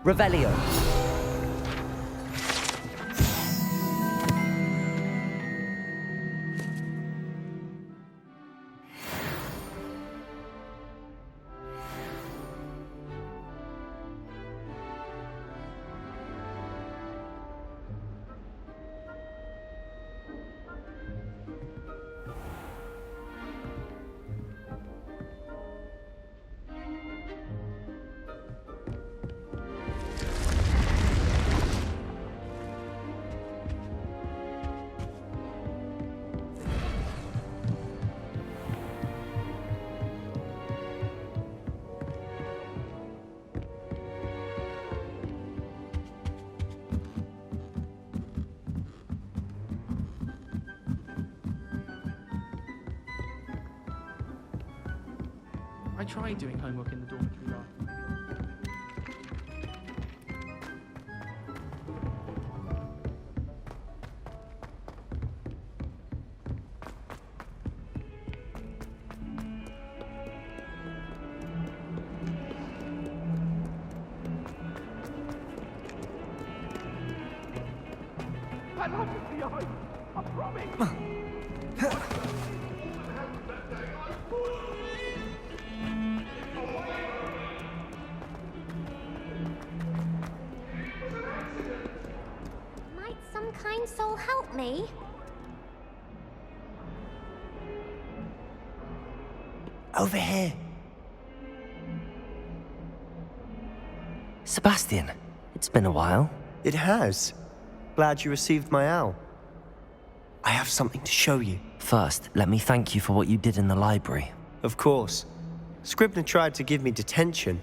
Revelio. I tried doing homework in the dormitory last night. I love you, Theo. I promise. Might some kind soul help me? Over here. Sebastian, it's been a while. It has. Glad you received my owl. I have something to show you. First, let me thank you for what you did in the library. Of course. Scribner tried to give me detention,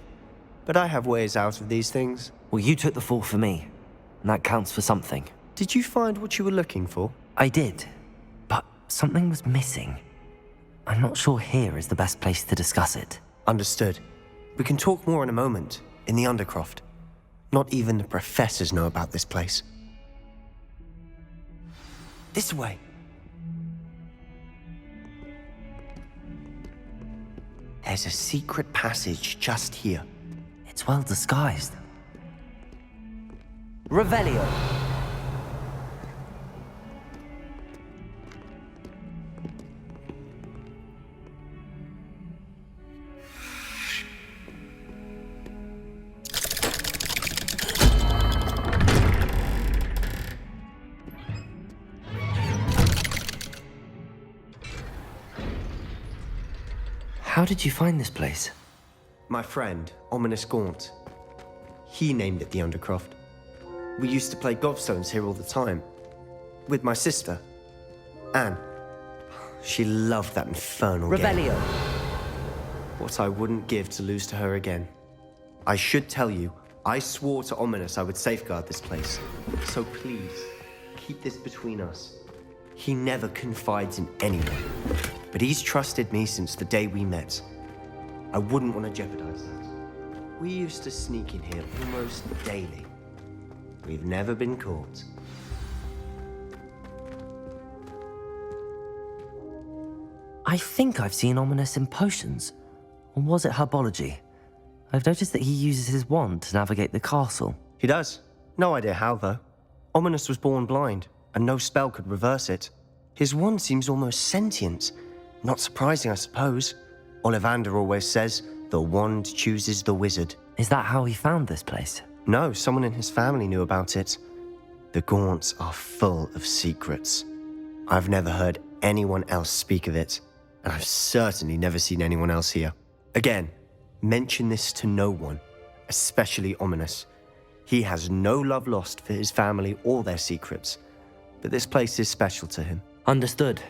but I have ways out of these things. Well, you took the fall for me, and that counts for something. Did you find what you were looking for? I did, but something was missing. I'm not sure here is the best place to discuss it. Understood. We can talk more in a moment, in the Undercroft. Not even the professors know about this place. This way. There's a secret passage just here. It's well disguised. Revelio. How did you find this place? My friend, Ominous Gaunt. He named it the Undercroft. We used to play GOBSTONES here all the time. With my sister, Anne. She loved that infernal game. Revelio. What I wouldn't give to lose to her again. I should tell you, I swore to Ominous I would safeguard this place. So please, keep this between us. He never confides in anyone, but he's trusted me since the day we met. I wouldn't want to jeopardize that. We used to sneak in here almost daily. We've never been caught. I think I've seen Ominous in potions. Or was it herbology? I've noticed that he uses his wand to navigate the castle. He does. No idea how, though. Ominous was born blind, and no spell could reverse it. His wand seems almost sentient. Not surprising, I suppose. Ollivander always says, the wand chooses the wizard. Is that how he found this place? No, someone in his family knew about it. The Gaunts are full of secrets. I've never heard anyone else speak of it, and I've certainly never seen anyone else here. Again, mention this to no one, especially Ominous. He has no love lost for his family or their secrets, but this place is special to him. Understood.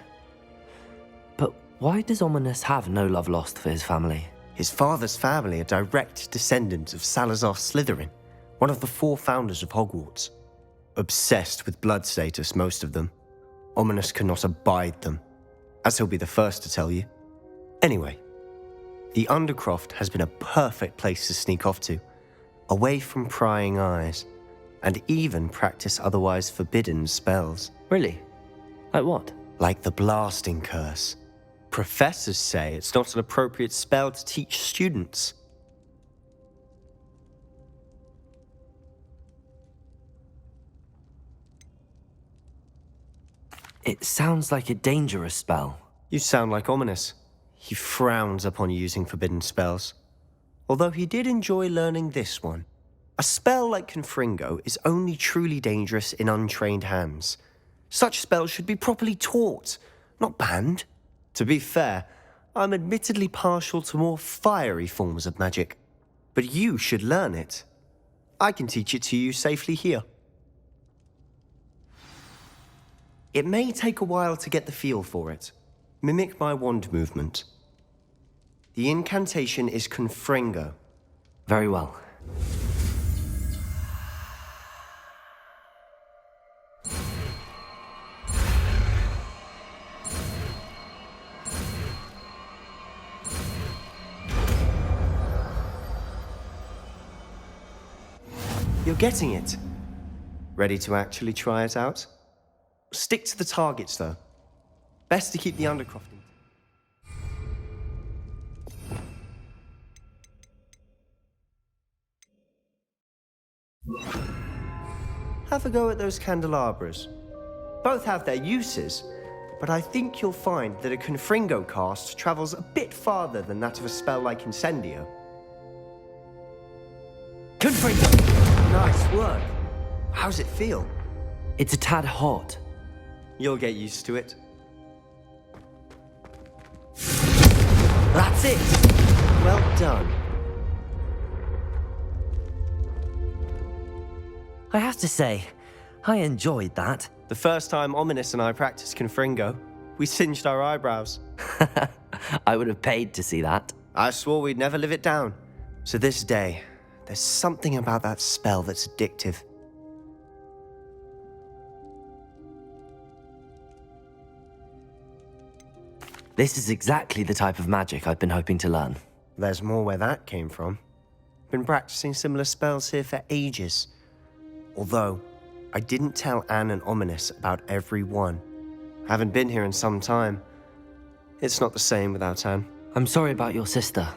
But why does Ominous have no love lost for his family? His father's family are direct descendants of Salazar Slytherin, one of the 4 founders of Hogwarts. Obsessed with blood status, most of them. Ominous cannot abide them, as he'll be the first to tell you. Anyway, the Undercroft has been a perfect place to sneak off to, away from prying eyes, and even practice otherwise forbidden spells. Really? Like what? Like the blasting curse. Professors say it's not an appropriate spell to teach students. It sounds like a dangerous spell. You sound like Ominous. He frowns upon using forbidden spells. Although he did enjoy learning this one. A spell like Confringo is only truly dangerous in untrained hands. Such spells should be properly taught, not banned. To be fair, I'm admittedly partial to more fiery forms of magic. But you should learn it. I can teach it to you safely here. It may take a while to get the feel for it. Mimic my wand movement. The incantation is Confringo. Very well. You're getting it. Ready to actually try it out? Stick to the targets, though. Best to keep the undercrofting. Have a go at those candelabras. Both have their uses, but I think you'll find that a Confringo cast travels a bit farther than that of a spell like Incendio. Confringo! Nice work. How's it feel? It's a tad hot. You'll get used to it. That's it! Well done. I have to say, I enjoyed that. The first time Ominous and I practiced Confringo, we singed our eyebrows. I would have paid to see that. I swore we'd never live it down. So this day, there's something about that spell that's addictive. This is exactly the type of magic I've been hoping to learn. There's more where that came from. Been practicing similar spells here for ages. Although, I didn't tell Anne and Ominous about every one. Haven't been here in some time. It's not the same without Anne. I'm sorry about your sister.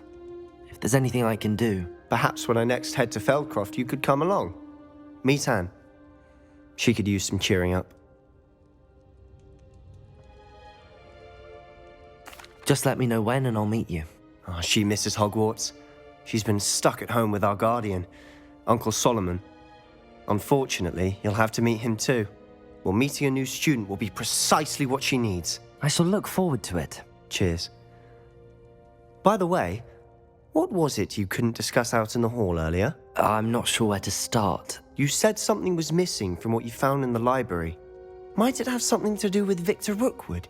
If there's anything I can do... Perhaps when I next head to Feldcroft, you could come along. Meet Anne. She could use some cheering up. Just let me know when and I'll meet you. Oh, she misses Hogwarts. She's been stuck at home with our guardian, Uncle Solomon. Unfortunately, you'll have to meet him too. Well, meeting a new student will be precisely what she needs. I shall look forward to it. Cheers. By the way, what was it you couldn't discuss out in the hall earlier? I'm not sure where to start. You said something was missing from what you found in the library. Might it have something to do with Victor Rookwood?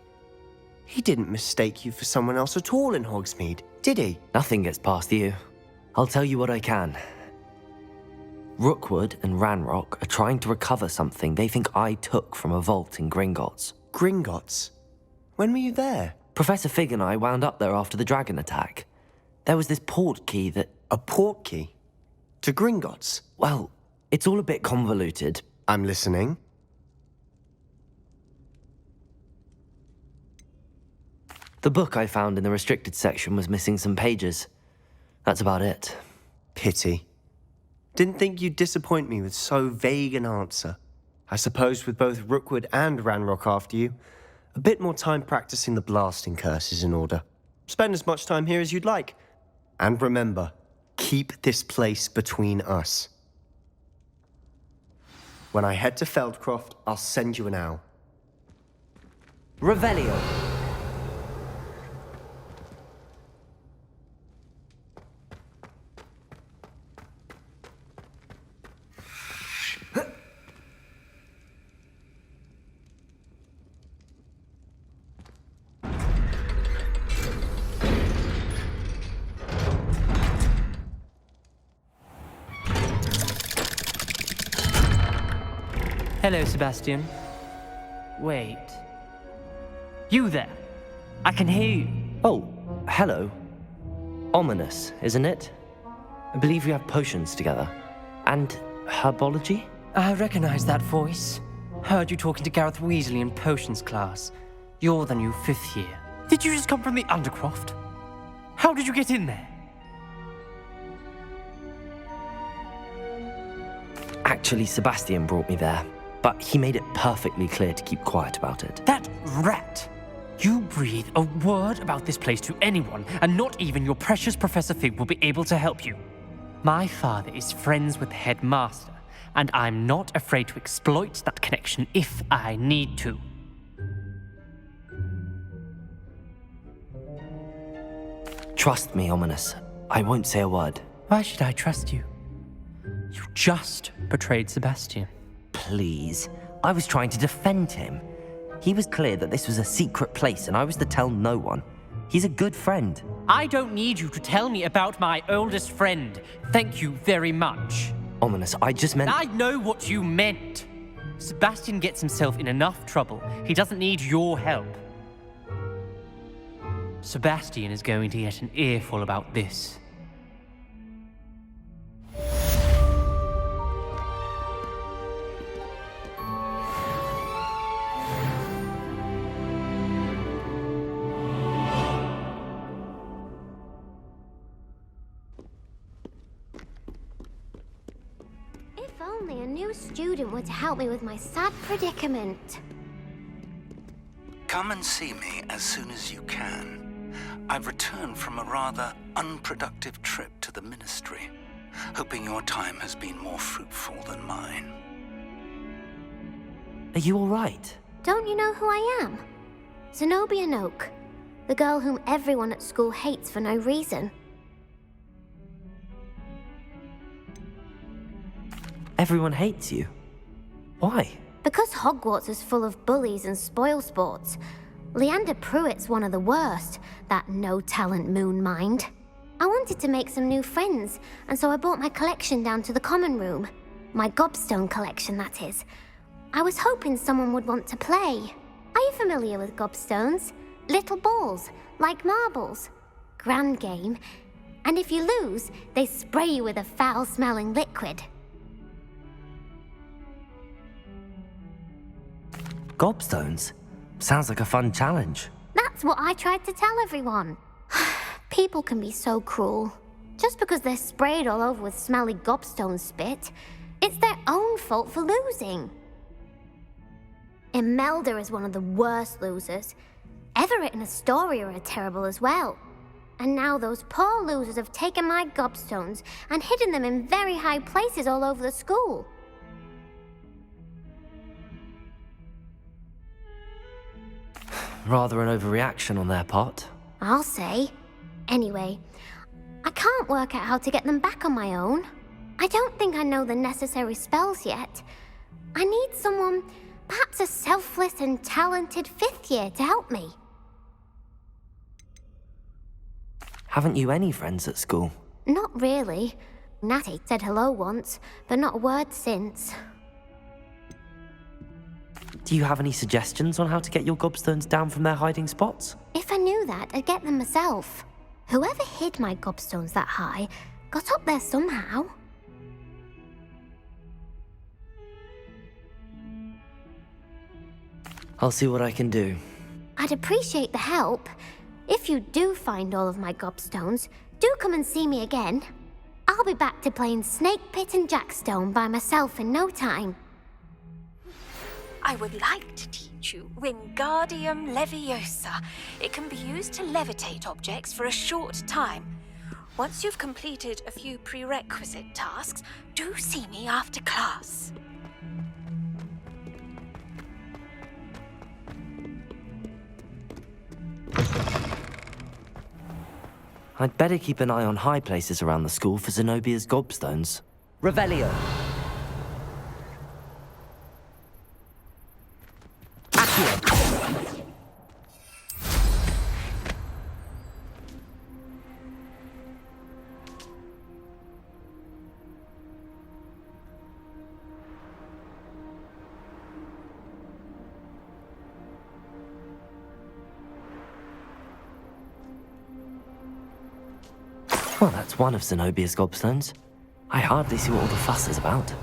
He didn't mistake you for someone else at all in Hogsmeade, did he? Nothing gets past you. I'll tell you what I can. Rookwood and Ranrock are trying to recover something they think I took from a vault in Gringotts. Gringotts? When were you there? Professor Fig and I wound up there after the dragon attack. There was this port key that... A port key? To Gringotts? Well, it's all a bit convoluted. I'm listening. The book I found in the restricted section was missing some pages. That's about it. Pity. Didn't think you'd disappoint me with so vague an answer. I suppose with both Rookwood and Ranrock after you, a bit more time practicing the blasting curse is in order. Spend as much time here as you'd like. And remember, keep this place between us. When I head to Feldcroft, I'll send you an owl. Revelio. Hello, Sebastian. Wait. You there? I can hear you. Oh, hello. Ominous, isn't it? I believe we have potions together. And herbology? I recognize that voice. Heard you talking to Gareth Weasley in potions class. You're the new 5th year. Did you just come from the Undercroft? How did you get in there? Actually, Sebastian brought me there. but he made it perfectly clear to keep quiet about it. That rat! You breathe a word about this place to anyone, and not even your precious Professor Fig will be able to help you. My father is friends with the headmaster, and I'm not afraid to exploit that connection if I need to. Trust me, Ominous. I won't say a word. Why should I trust you? You just betrayed Sebastian. Please. I was trying to defend him. He was clear that this was a secret place and I was to tell no one. He's a good friend. I don't need you to tell me about my oldest friend. Thank you very much. Ominous, I just meant... I know what you meant. Sebastian gets himself in enough trouble. He doesn't need your help. Sebastian is going to get an earful about this. If only a new student were to help me with my sad predicament. Come and see me as soon as you can. I've returned from a rather unproductive trip to the Ministry, hoping your time has been more fruitful than mine. Are you all right? Don't you know who I am? Zenobia Noak, the girl whom everyone at school hates for no reason. Everyone hates you. Why? Because Hogwarts is full of bullies and spoilsports. Leander Pruitt's one of the worst, that no-talent moon mind. I wanted to make some new friends, and so I brought my collection down to the common room. My gobstone collection, that is. I was hoping someone would want to play. Are you familiar with gobstones? Little balls, like marbles. Grand game. And if you lose, they spray you with a foul-smelling liquid. Gobstones? Sounds like a fun challenge. That's what I tried to tell everyone. People can be so cruel. Just because they're sprayed all over with smelly gobstone spit, it's their own fault for losing. Imelda is one of the worst losers. Everett and Astoria are terrible as well. And now those poor losers have taken my gobstones and hidden them in very high places all over the school. Rather an overreaction on their part. I'll say. Anyway, I can't work out how to get them back on my own. I don't think I know the necessary spells yet. I need someone, perhaps a selfless and talented fifth year to help me. Haven't you any friends at school? Not really. Natty said hello once, but not a word since. Do you have any suggestions on how to get your gobstones down from their hiding spots? If I knew that, I'd get them myself. Whoever hid my gobstones that high got up there somehow. I'll see what I can do. I'd appreciate the help. If you do find all of my gobstones, do come and see me again. I'll be back to playing Snake Pit and Jackstone by myself in no time. I would like to teach you Wingardium Leviosa. It can be used to levitate objects for a short time. Once you've completed a few prerequisite tasks, do see me after class. I'd better keep an eye on high places around the school for Zenobia's gobstones. Revelio! Well, that's one of Zenobia's gobstones. I hardly see what all the fuss is about.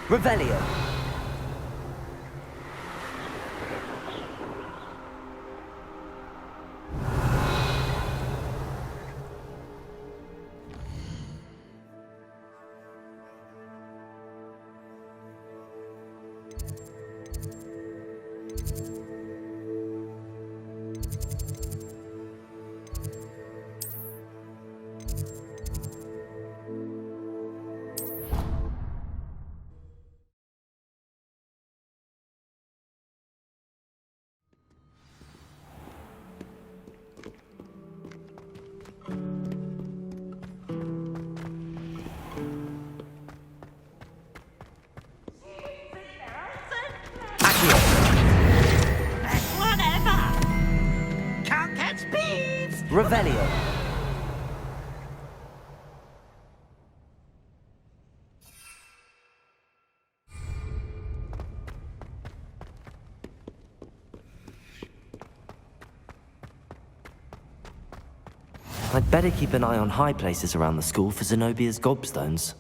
Revelio. Can't catch thieves! Revelio. I'd better keep an eye on high places around the school for Zenobia's gobstones.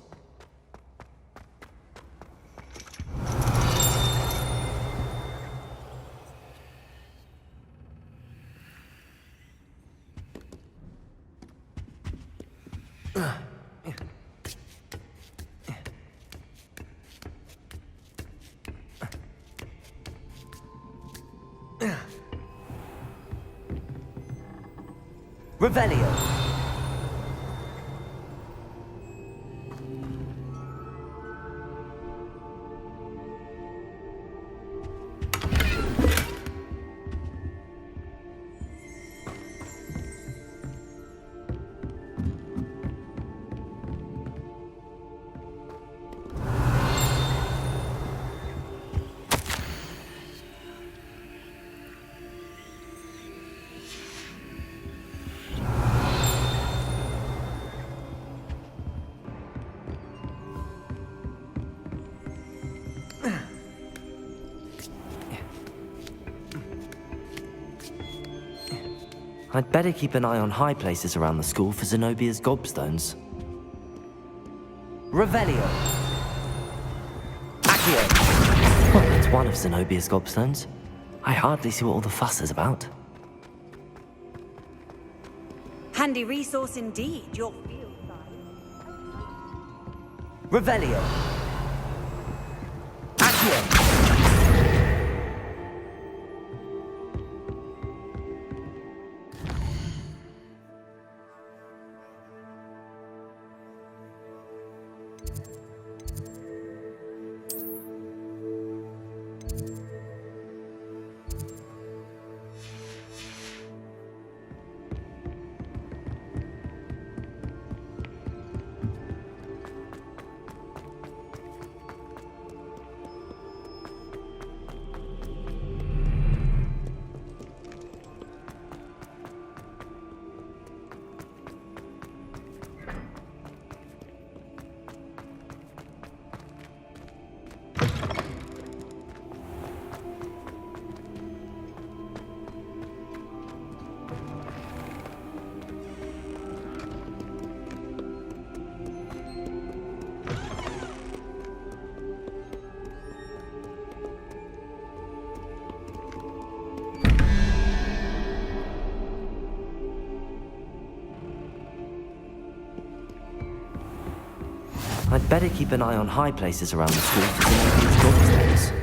Revelio. I'd better keep an eye on high places around the school for Zenobia's gobstones. Revelio. Accio. Well, that's one of Zenobia's gobstones. I hardly see what all the fuss is about. Handy resource indeed, your field side. Revelio. Accio. I'd better keep an eye on high places around the school for Zenobia's gobstones.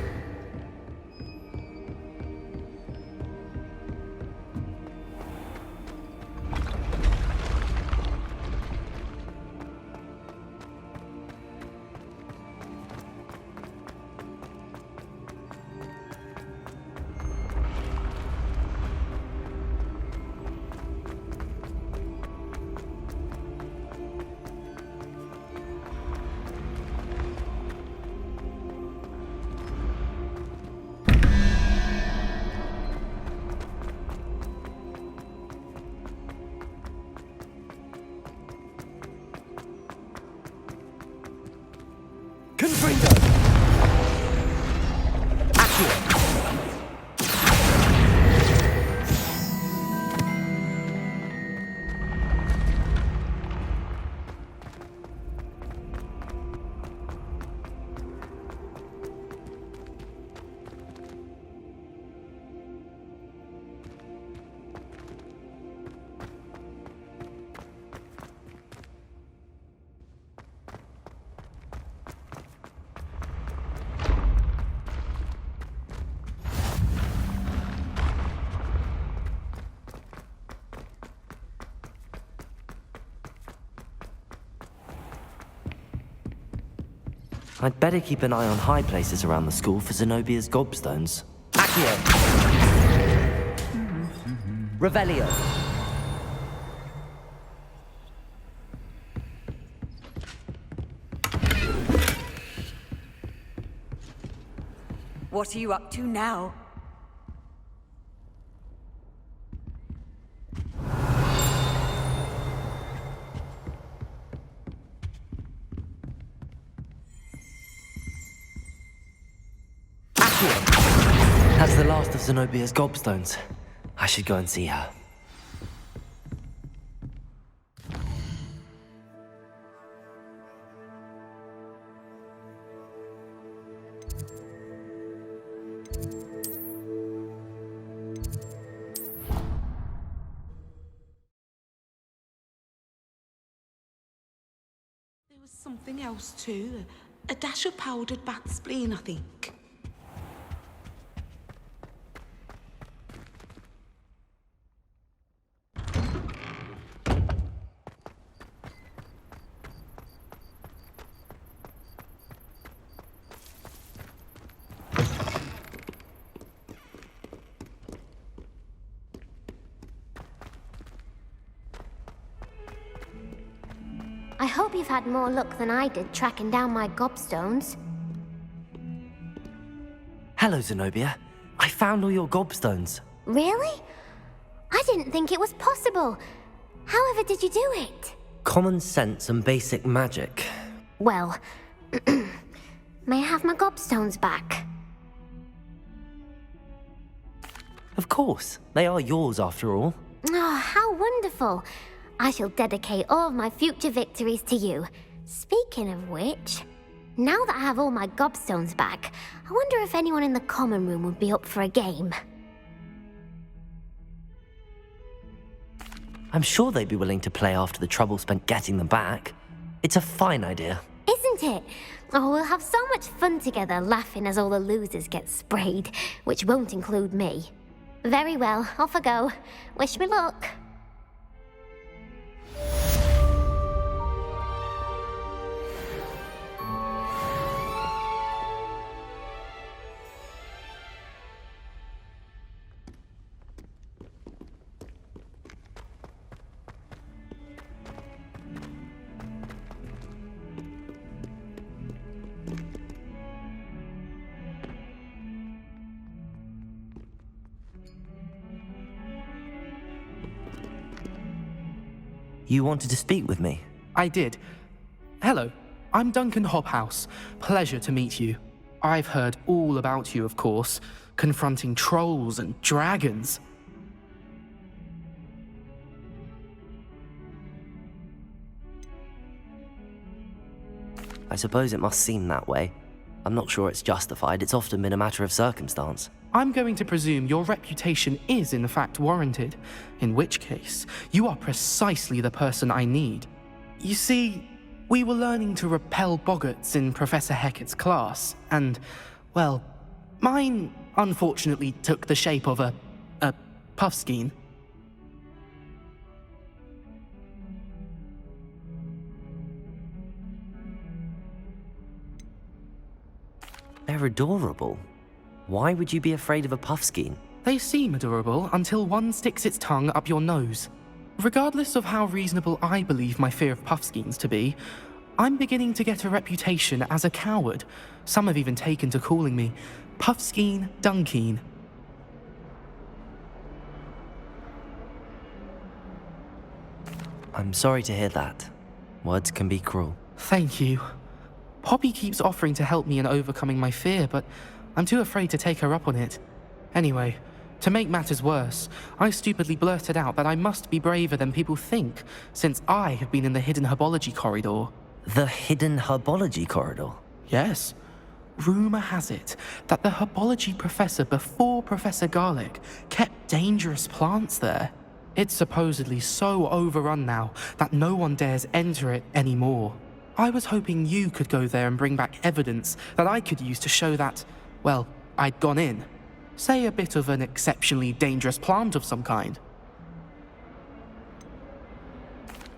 I'd better keep an eye on high places around the school for Zenobia's gobstones. Accio! Revelio! What are you up to now? That's the last of Zenobia's gobstones. I should go and see her. There was something else too. A dash of powdered bat spleen, I think. I hope you've had more luck than I did tracking down my gobstones. Hello, Zenobia. I found all your gobstones. Really? I didn't think it was possible. However did you do it? Common sense and basic magic. Well, may I have my gobstones back? Of course. They are yours after all. Oh, how wonderful. I shall dedicate all of my future victories to you. Speaking of which, now that I have all my gobstones back, I wonder if anyone in the common room would be up for a game. I'm sure they'd be willing to play after the trouble spent getting them back. It's a fine idea. Isn't it? Oh, we'll have so much fun together laughing as all the losers get sprayed, which won't include me. Very well, off I go. Wish me luck. You wanted to speak with me? I did. Hello, I'm Duncan Hobhouse. Pleasure to meet you. I've heard all about you, of course, confronting trolls and dragons. I suppose it must seem that way. I'm not sure it's justified. It's often been a matter of circumstance. I'm going to presume your reputation is in fact warranted, in which case, you are precisely the person I need. You see, we were learning to repel boggarts in Professor Hecat's class, and, well, mine unfortunately took the shape of a puffskein. They're adorable. Why would you be afraid of a puffskein? They seem adorable until one sticks its tongue up your nose. Regardless of how reasonable I believe my fear of puffskeins to be, I'm beginning to get a reputation as a coward. Some have even taken to calling me Puffskein Dunkeen. I'm sorry to hear that. Words can be cruel. Thank you. Poppy keeps offering to help me in overcoming my fear, but I'm too afraid to take her up on it. Anyway, to make matters worse, I stupidly blurted out that I must be braver than people think, since I have been in the hidden herbology corridor. The hidden herbology corridor? Yes. Rumor has it that the herbology professor before Professor Garlic kept dangerous plants there. It's supposedly so overrun now that no one dares enter it anymore. I was hoping you could go there and bring back evidence that I could use to show that, well, I'd gone in. Say a bit of an exceptionally dangerous plant of some kind.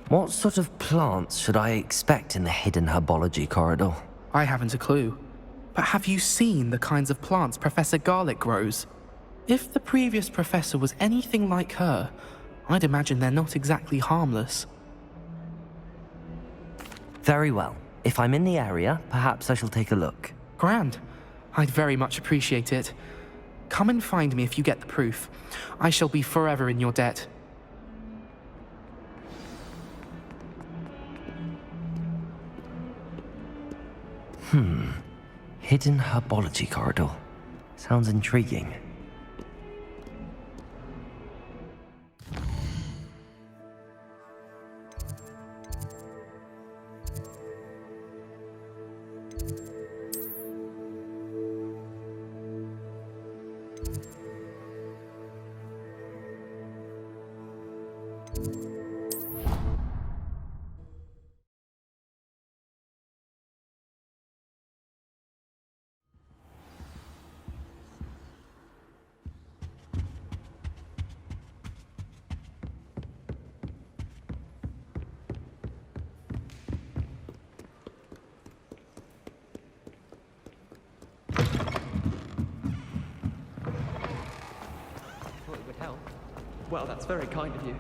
What sort of plants should I expect in the hidden herbology corridor? I haven't a clue. But have you seen the kinds of plants Professor Garlic grows? If the previous professor was anything like her, I'd imagine they're not exactly harmless. Very well. If I'm in the area, perhaps I shall take a look. Grand. I'd very much appreciate it. Come and find me if you get the proof. I shall be forever in your debt. Hidden herbology corridor. Sounds intriguing. Well, that's very kind of you.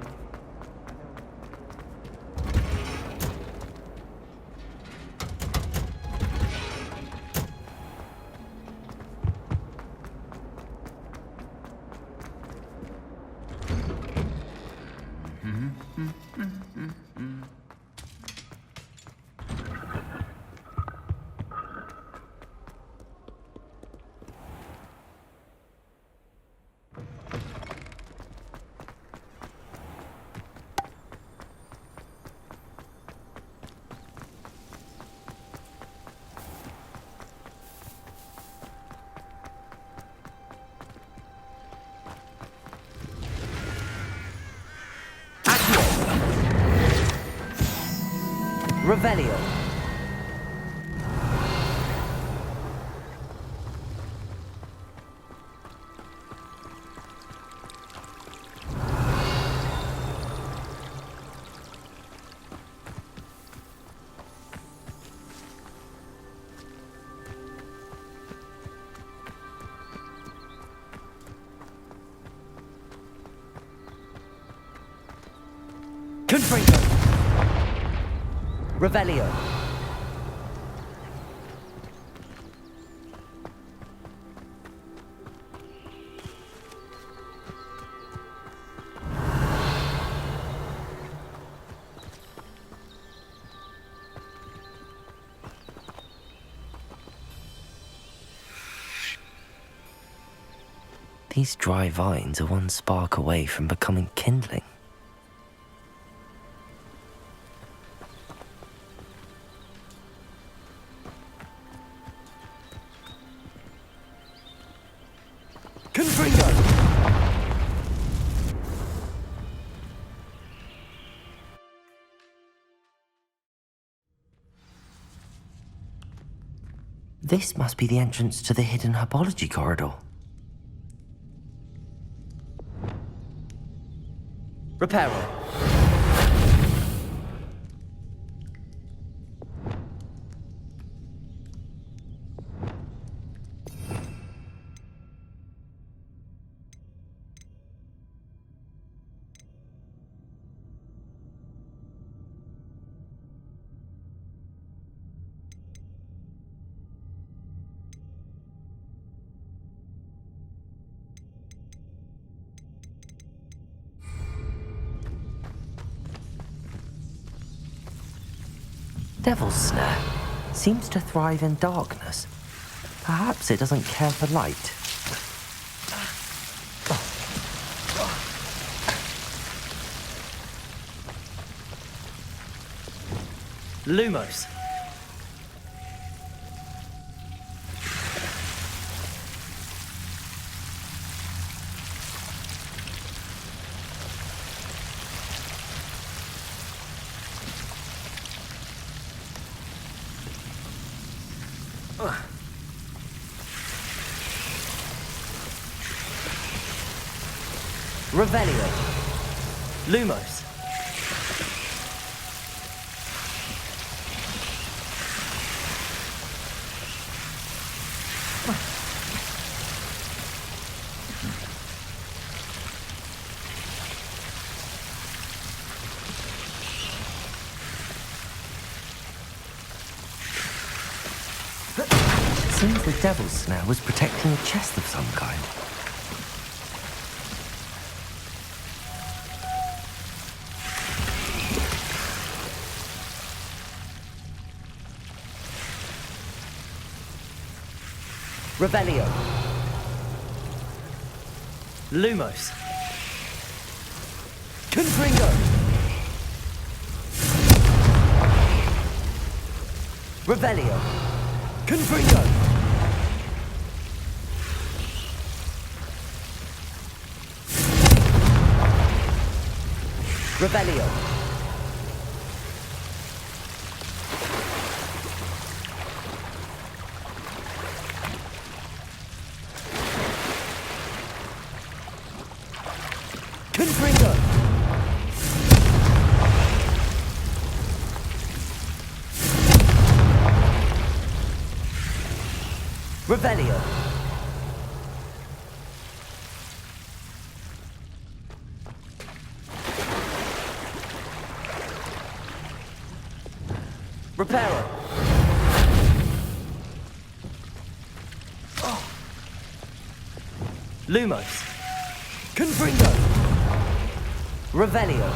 Revelio. Confringo. Revelio. These dry vines are one spark away from becoming kindling. This must be the entrance to the hidden herbology corridor. Reparo. Devil's Snare seems to thrive in darkness. Perhaps it doesn't care for light. Lumos. Revelio. Lumos. seems the devil's snare was protecting a chest of some kind. Revelio. Lumos. Confringo. Revelio. Confringo. Revelio. Confringo. Revelio. Reparo. Oh. Lumos. Confringo. Revelio.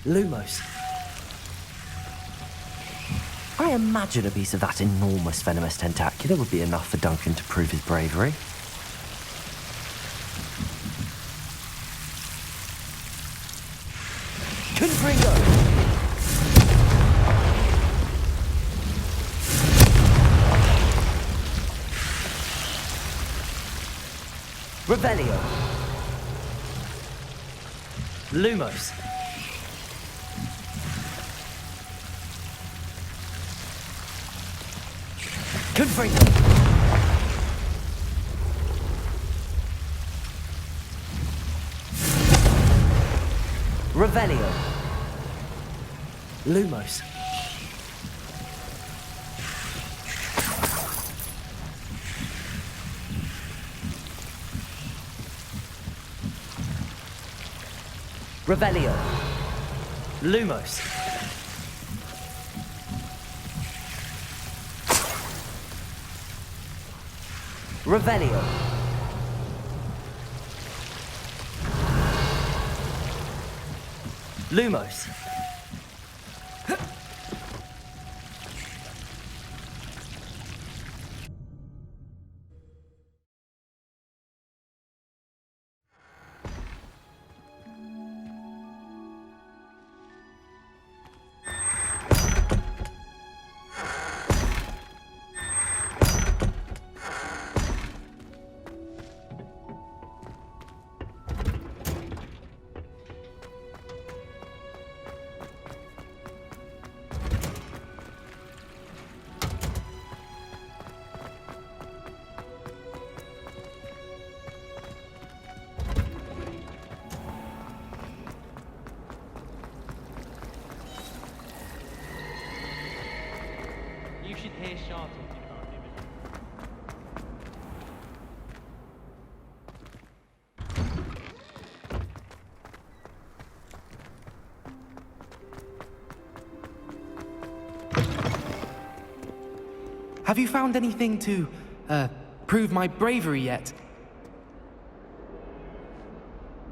Lumos. I imagine a piece of that enormous venomous tentacular would be enough for Duncan to prove his bravery. Confringo! Revelio. Lumos. Confringo. Revelio. Lumos. Revelio. Lumos. Revelio. Lumos. You should hear Shah talking about him. Have you found anything to, prove my bravery yet?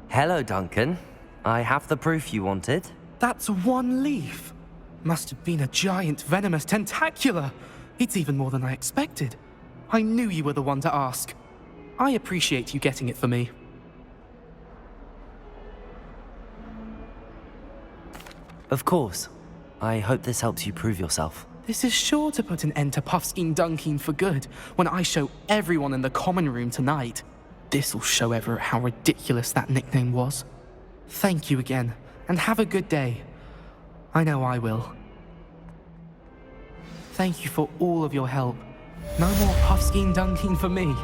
Hello, Duncan. I have the proof you wanted. That's one leaf. Must have been a giant venomous tentacular. It's even more than I expected. I knew you were the one to ask. I appreciate you getting it for me. Of course. I hope this helps you prove yourself. This is sure to put an end to Puffskein Dunkin for good when I show everyone in the common room tonight. This'll show Everett how ridiculous that nickname was. Thank you again, and have a good day. I know I will. Thank you for all of your help. No more Puffskein Dunkin for me.